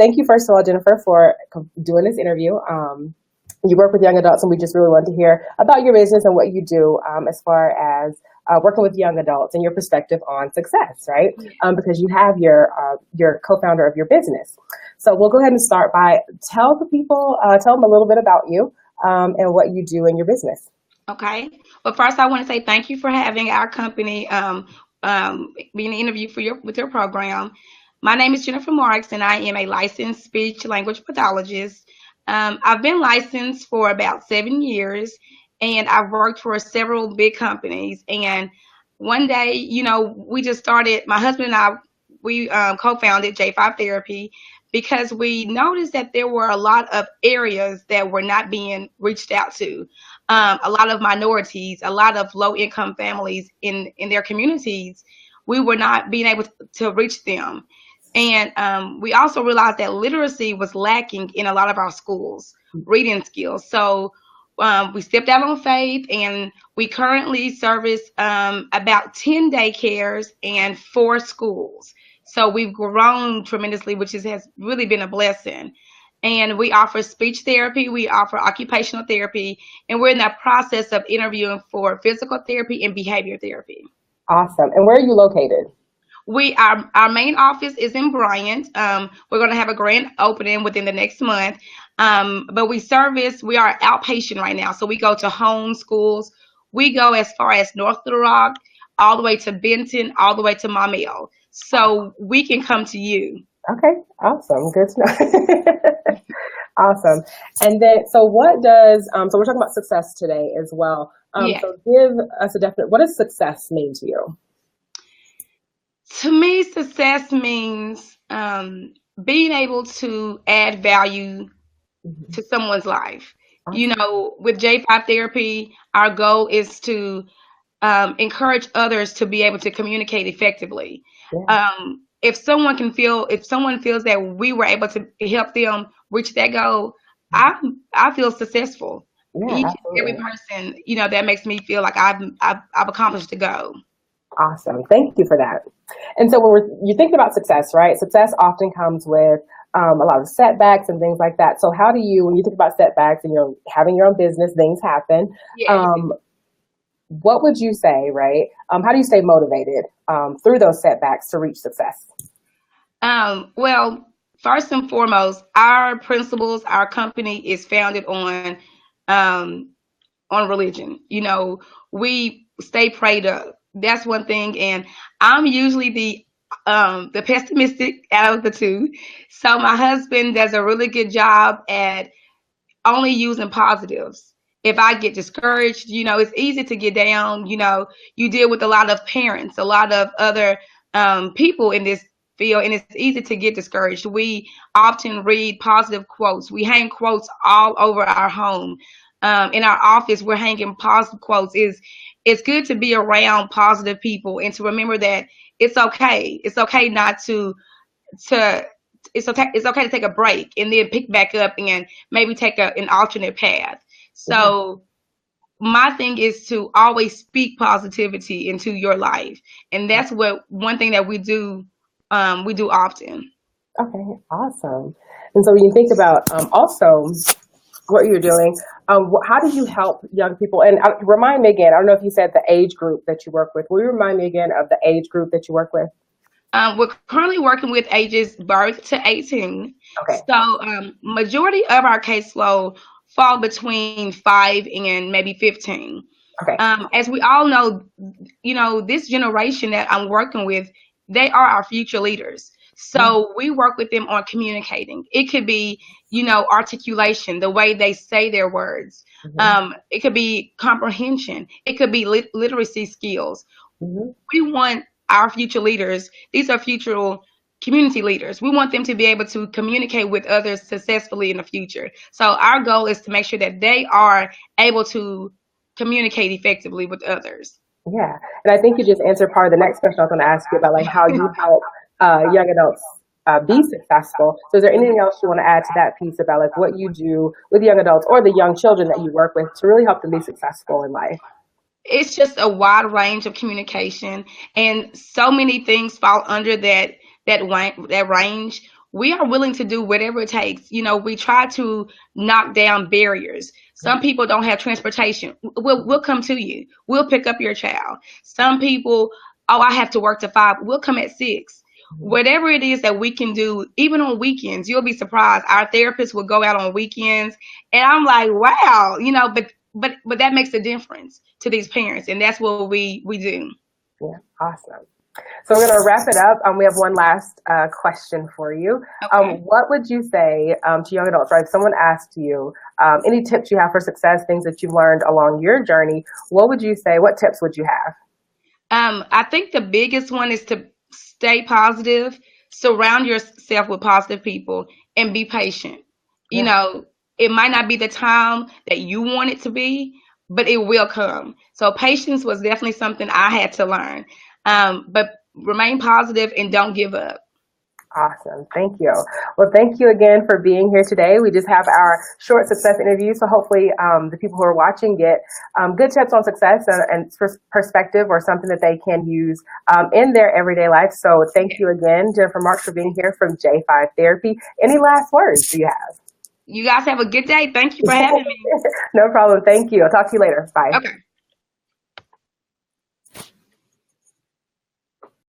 thank you, first of all, Jennifer, for doing this interview. You work with young adults, and we just really wanted to hear about your business and what you do as far as working with young adults and your perspective on success, right? Because you have your co-founder of your business. So we'll go ahead and start by tell them a little bit about you and what you do in your business. Okay. Well, first, I want to say thank you for having our company being interviewed with your program. My name is Jennifer Marks, and I am a licensed speech language pathologist. I've been licensed for about 7 years, and I've worked for several big companies. And one day, we just started. My husband and I, we co-founded J5 Therapy because we noticed that there were a lot of areas that were not being reached out to. A lot of minorities, a lot of low-income families in their communities, we were not being able to reach them. And we also realized that literacy was lacking in a lot of our schools, reading skills. So we stepped out on faith, and we currently service about 10 daycares and 4 schools. So we've grown tremendously, which has really been a blessing. And we offer speech therapy, we offer occupational therapy, and we're in that process of interviewing for physical therapy and behavior therapy. Awesome. And where are you located? Our main office is in Bryant. We're going to have a grand opening within the next month. But we are outpatient right now. So we go to home schools. We go as far as North Little Rock, all the way to Benton, all the way to Maumelle. So we can come to you. Okay, awesome. Good to know. Awesome. And then, so what does, so we're talking about success today as well. Yeah. So give us a definite, what does success mean to you? To me, success means being able to add value to someone's life. Awesome. With J5 Therapy, our goal is to encourage others to be able to communicate effectively. Yeah. If someone feels that we were able to help them reach that goal, I feel successful. Yeah, each and every person, that makes me feel like I've accomplished the goal. Awesome. Thank you for that. And so when you're thinking about success, right? Success often comes with a lot of setbacks and things like that. So how do you, when you think about setbacks and you're having your own business, things happen. Yeah. What would you say, right? How do you stay motivated through those setbacks to reach success? Well, first and foremost, our principles, our company is founded on religion. We stay prayed up. That's one thing, and I'm usually the pessimistic out of the two. So my husband does a really good job at only using positives. If I get discouraged, it's easy to get down. You deal with a lot of parents, a lot of other people in this field, and it's easy to get discouraged. We often read positive quotes. We hang quotes all over our home. In our office, we're hanging positive quotes. It's good to be around positive people and to remember that it's okay. It's okay not to it's okay to take a break and then pick back up and maybe take an alternate path. So my thing is to always speak positivity into your life. And that's one thing that we do often. Okay, awesome. And so when you think about also what you're doing, how do you help young people? And remind me again, I don't know if you said the age group that you work with. Will you remind me again of the age group that you work with? We're currently working with ages birth to 18. Okay. So majority of our caseload fall between 5 and maybe 15. Okay. As we all know, this generation that I'm working with, they are our future leaders. So we work with them on communicating. It could be, articulation, the way they say their words. Mm-hmm. It could be comprehension. It could be literacy skills. Mm-hmm. We want our future leaders, these are future community leaders. We want them to be able to communicate with others successfully in the future. So our goal is to make sure that they are able to communicate effectively with others. Yeah. And I think you just answered part of the next question I was going to ask you about, like how you help young adults be successful. So is there anything else you want to add to that piece about like what you do with young adults or the young children that you work with to really help them be successful in life? It's just a wide range of communication, and so many things fall under that range. we are willing to do whatever it takes. We try to knock down barriers. Some people don't have transportation. We'll come to you. We'll pick up your child. Some people, oh, I have to work to 5. We'll come at 6. Whatever it is that we can do, even on weekends, you'll be surprised. Our therapists will go out on weekends, and I'm like, wow, but that makes a difference to these parents, and that's what we do. Yeah, awesome. So we're going to wrap it up. We have one last question for you. Okay. What would you say to young adults, right? If someone asked you any tips you have for success, things that you've learned along your journey, what would you say? What tips would you have? I think the biggest one is to stay positive, surround yourself with positive people, and be patient. Yeah. It might not be the time that you want it to be, but it will come. So patience was definitely something I had to learn. But remain positive and don't give up. Awesome. Thank you. Well, thank you again for being here today. We just have our short success interview, so hopefully the people who are watching get good tips on success and perspective, or something that they can use in their everyday life. So thank you again, Jennifer Marks, for being here from J5 Therapy. Any last words do you have? You guys have a good day. Thank you for having me. No problem. Thank you. I'll talk to you later. Bye. Okay.